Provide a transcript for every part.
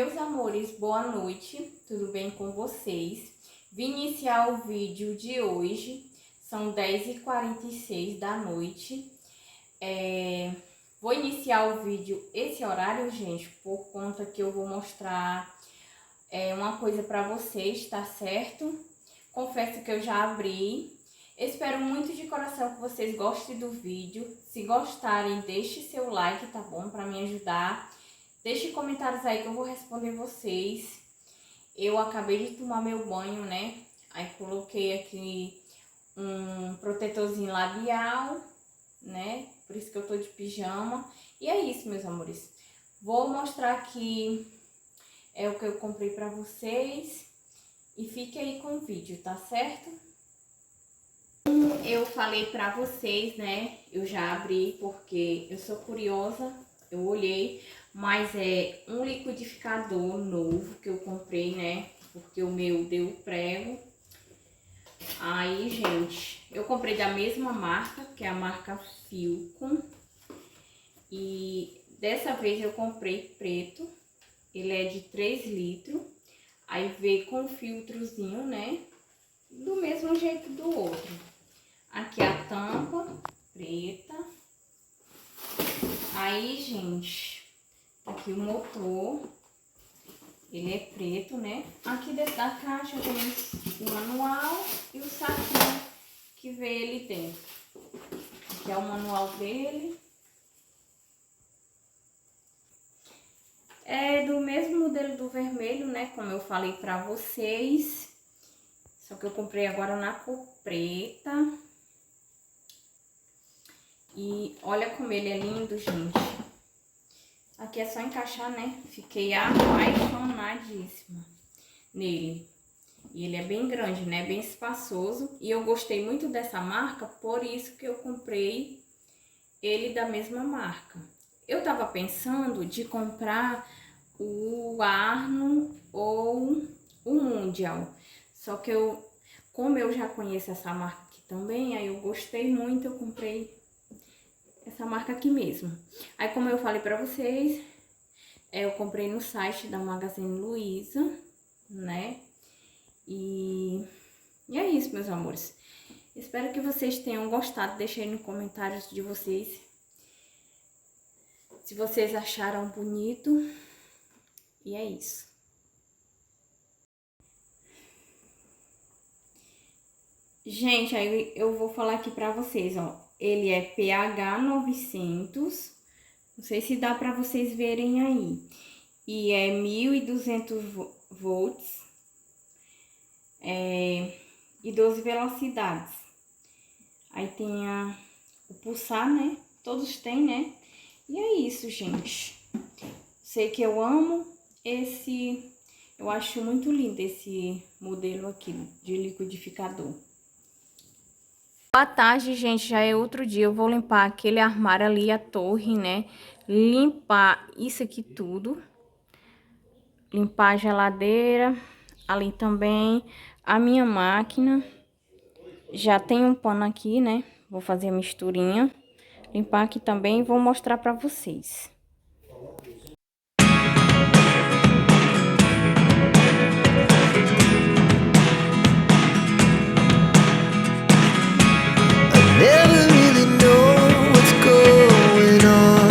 Meus amores, boa noite, tudo bem com vocês? Vim iniciar o vídeo de hoje, são 10h46 da noite. Vou iniciar o vídeo esse horário, gente, por conta que eu vou mostrar uma coisa pra vocês, tá certo? Confesso que eu já abri. Espero muito de coração que vocês gostem do vídeo. Se gostarem, deixe seu like, tá bom? Pra me ajudar. Deixe comentários aí que eu vou responder vocês. Eu acabei de tomar meu banho, né? Aí coloquei aqui um protetorzinho labial, né? Por isso que eu tô de pijama. E é isso, meus amores. Vou mostrar aqui o que eu comprei pra vocês. E fique aí com o vídeo, tá certo? Eu falei pra vocês, né? Eu já abri porque eu sou curiosa. Eu olhei, mas é um liquidificador novo que eu comprei, né? Porque o meu deu prego. Aí, gente, eu comprei da mesma marca, que é a marca Filco. E dessa vez eu comprei preto. Ele é de 3 litros. Aí veio com filtrozinho, né? Do mesmo jeito do outro. Aqui a tampa preta. Aí, gente, aqui o motor, ele é preto, né? Aqui dentro da caixa tem o manual e o saquinho que vem ali dentro. Aqui é o manual dele. É do mesmo modelo do vermelho, né? Como eu falei pra vocês. Só que eu comprei agora na cor preta. E olha como ele é lindo, gente. Aqui é só encaixar, né? Fiquei apaixonadíssima nele. E ele é bem grande, né? Bem espaçoso. E eu gostei muito dessa marca, por isso que eu comprei ele da mesma marca. Eu tava pensando de comprar o Arno ou o Mundial. Só que como eu já conheço essa marca aqui também, aí eu gostei muito, eu comprei essa marca aqui mesmo. Aí, como eu falei pra vocês, eu comprei no site da Magazine Luiza, né? E é isso, meus amores. Espero que vocês tenham gostado. Deixem aí nos comentários de vocês se vocês acharam bonito. E é isso. Gente, aí eu vou falar aqui pra vocês, ó. Ele é pH 900, não sei se dá pra vocês verem aí. E é 1200 volts, e 12 velocidades. Aí tem o pulsar, né? Todos têm, né? E é isso, gente. Sei que eu amo esse, eu acho muito lindo esse modelo aqui de liquidificador. Boa tarde, gente, já é outro dia, eu vou limpar aquele armário ali, a torre, né, limpar isso aqui tudo, limpar a geladeira, ali também, a minha máquina, já tem um pano aqui, né, vou fazer a misturinha, limpar aqui também e vou mostrar pra vocês. Never really know what's going on.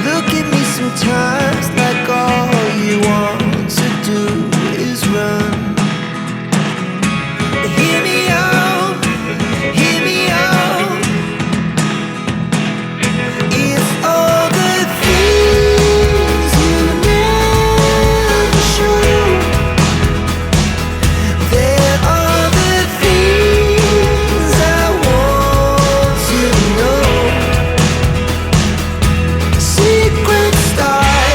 Look at me sometimes like all you want to do is run. Hear me out, hear me out. It's all the things you never show. There are the things I want to know. Secret stars.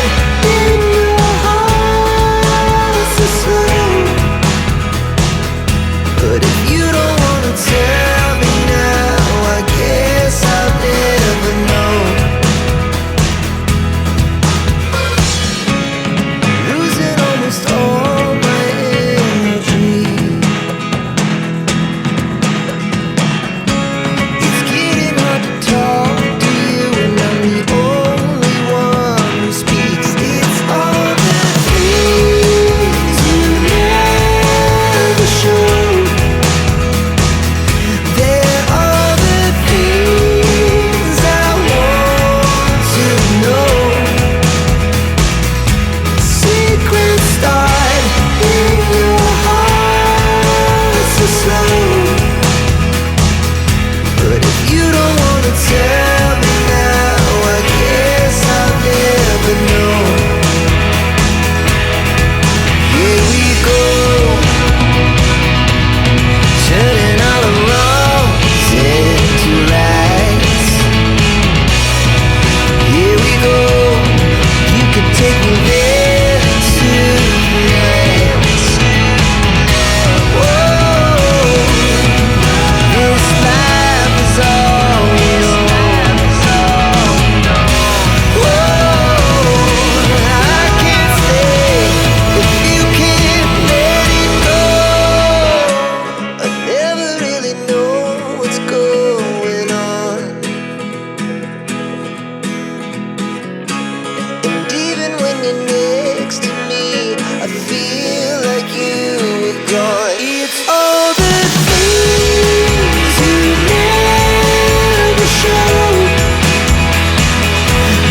you're next to me, I feel like you were gone. It's all the things you never show.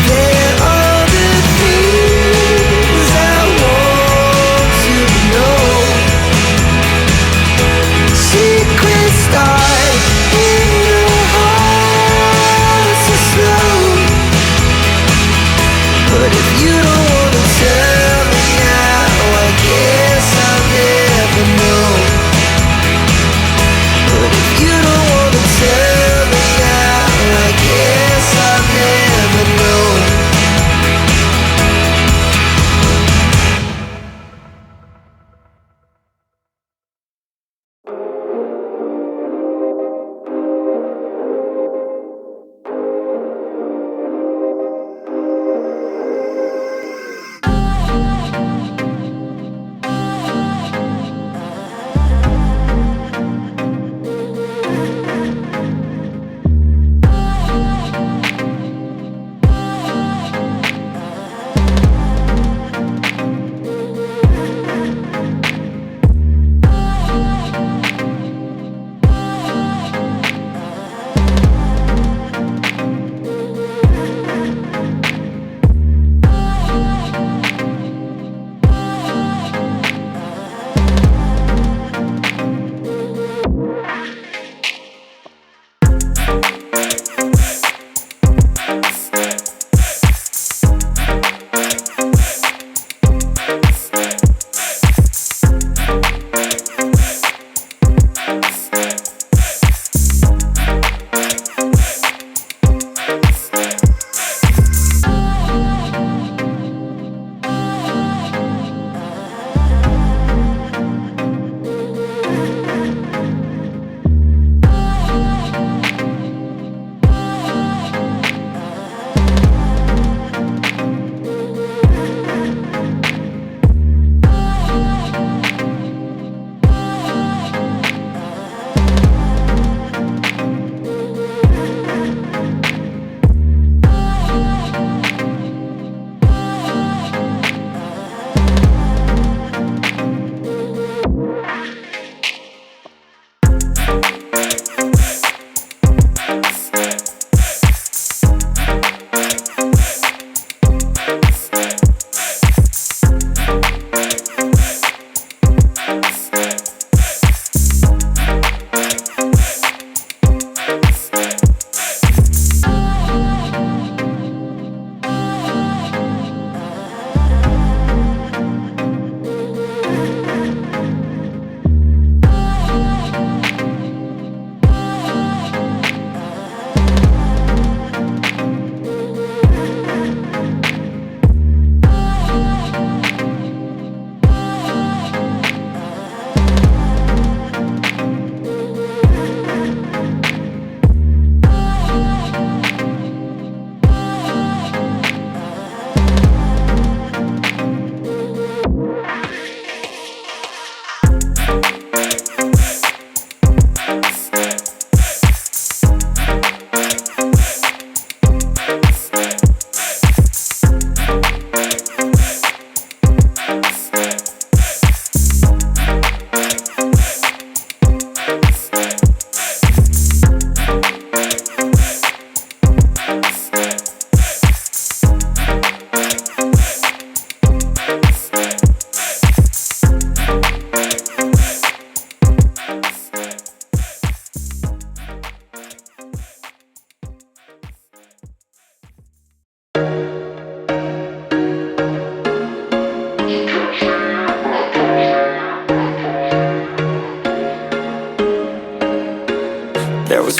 They're all the things I want to know. Secrets start in the heart so slow. But if you don't wanna tell me now, I guess I'll never know. But if you don't wanna tell me now, I guess I'll never know.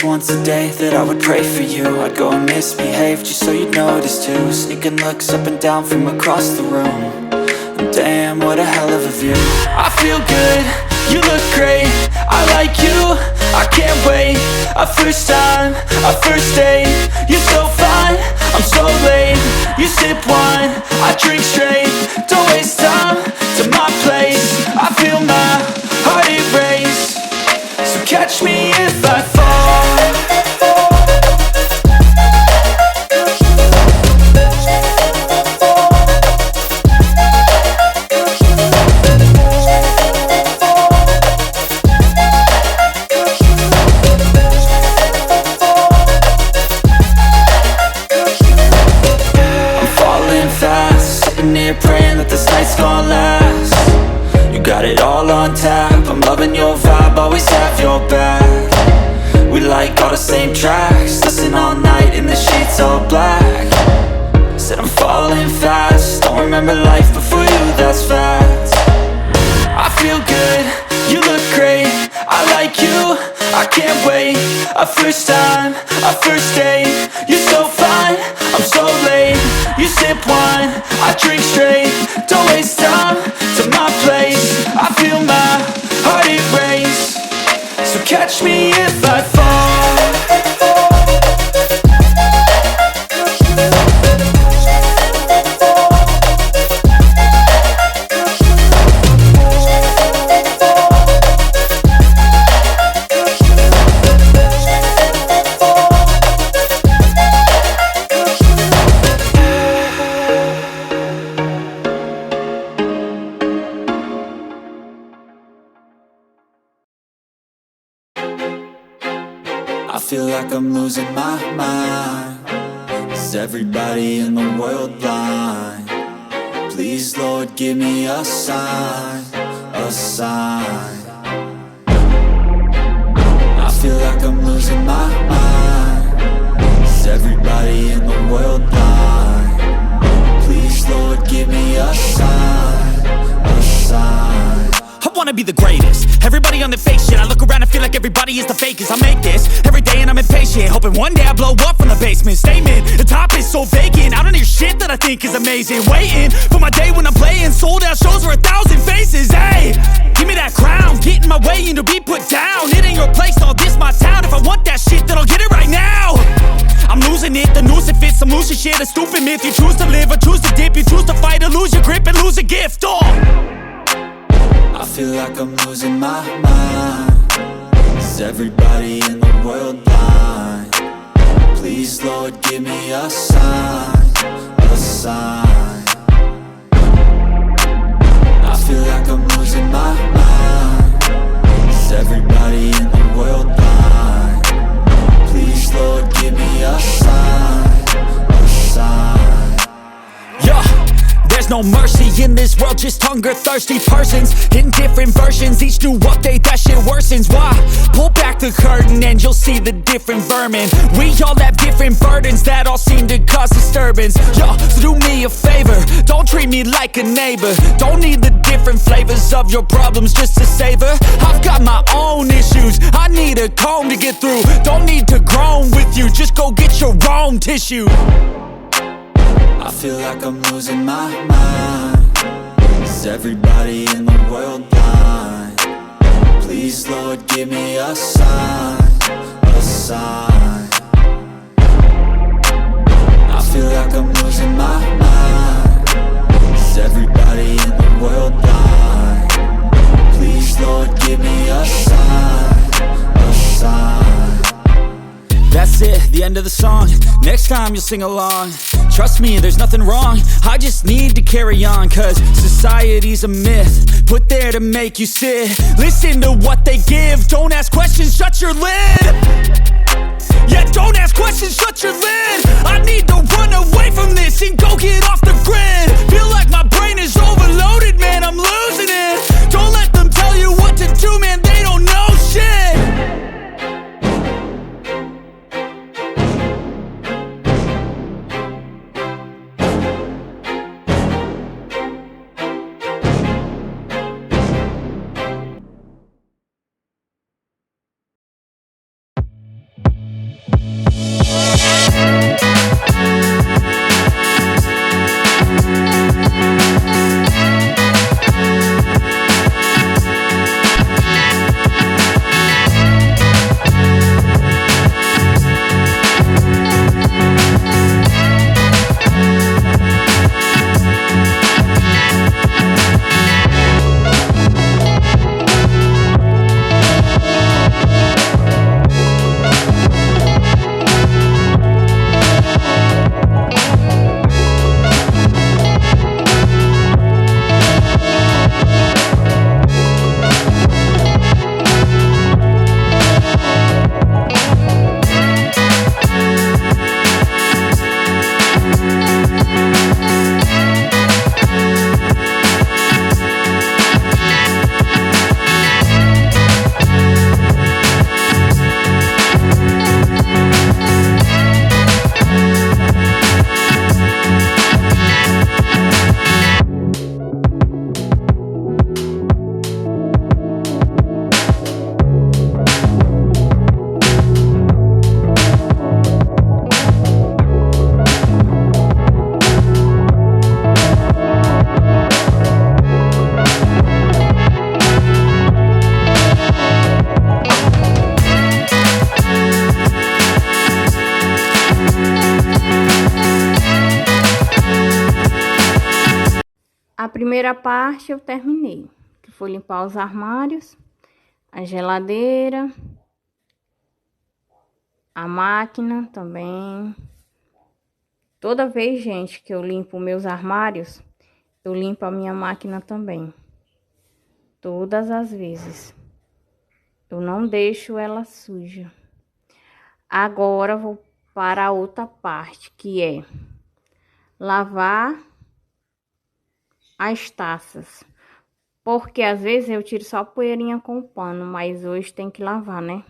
Once a day that I would pray for you. I'd go and misbehave just so you'd notice too. Sneaking looks up and down from across the room. And damn, what a hell of a view. I feel good, you look great, I like you, I can't wait. A first time, a first date. You're so fine, I'm so late. You sip wine, I drink straight. Don't waste time to my place. I feel my heart erase. So catch me if I fall. got it all on tap. I'm loving your vibe, always have your back. We like all the same tracks, listen all night in the sheets all black. Said I'm falling fast, don't remember life before you, that's fact. I feel good, you look great, I like you, I can't wait. A first time, a first date, you're so fine, I'm so late. You sip wine, I drink straight, don't waste time to my place. I feel my heart erase, so catch me if I fall. I feel like I'm losing my mind. Is everybody in the world blind? Please, Lord, give me a sign, a sign. I feel like I'm losing my mind. Is everybody in the world blind? Please, Lord, give me a sign, a sign. I wanna be the greatest. Everybody on the fake shit. I look around and feel like everybody is the fakest. I make this every day and I'm impatient, hoping one day I blow up from the basement. Statement, the top is so vacant, I don't hear shit that I think is amazing. Waiting for my day when I'm playing sold out shows for 1,000 faces. Hey, give me that crown, get in my way and to be put down. It ain't your place, all this my town. If I want that shit, then I'll get it right now. I'm losing it, the noose it fits, I'm losing shit. A stupid myth, you choose to live or choose to dip. You choose to fight or lose your grip and lose a gift. I feel like I'm losing my mind. Is everybody in the world blind? Please, Lord, give me a sign, a sign. I feel like I'm losing my mind. Is everybody in the world blind? Please, Lord, give me a sign, a sign. Yeah. There's no mercy in this world, just hunger-thirsty persons in different versions. Each new update, that shit worsens. Why? Pull back the curtain and you'll see the different vermin. We all have different burdens that all seem to cause disturbance. Yo, so do me a favor, don't treat me like a neighbor. Don't need the different flavors of your problems just to savor. I've got my own issues, I need a comb to get through. Don't need to groan with you, just go get your own tissue. I feel like I'm losing my mind. Is everybody in the world blind? Please, Lord, give me a sign, a sign. I feel like I'm losing my mind. Is everybody in the world blind? Please, Lord, give me a sign, a sign. That's it, the end of the song. Next time you'll sing along. Trust me, there's nothing wrong, I just need to carry on. Cause society's a myth, put there to make you sit. Listen to what they give, don't ask questions, shut your lid. Yeah, don't ask questions, shut your lid. I need to run away from this and go get off the grid. Feel like my brain is overloaded, man, I'm losing it. Don't let them tell you what to do, man, they don't know shit. primeira parte eu terminei, que foi limpar os armários, a geladeira, a máquina também. Toda vez, gente, que eu limpo meus armários, eu limpo a minha máquina também. Todas as vezes. Eu não deixo ela suja. Agora vou para a outra parte, que é lavar as taças. Porque às vezes eu tiro só a poeirinha com o pano, mas hoje tem que lavar, né?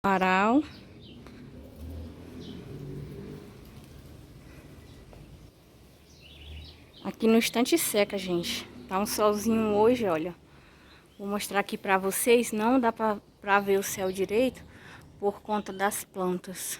Varal. Aqui no estante seca, gente. Tá um solzinho hoje, olha. Vou mostrar aqui pra vocês. Não dá pra ver o céu direito por conta das plantas.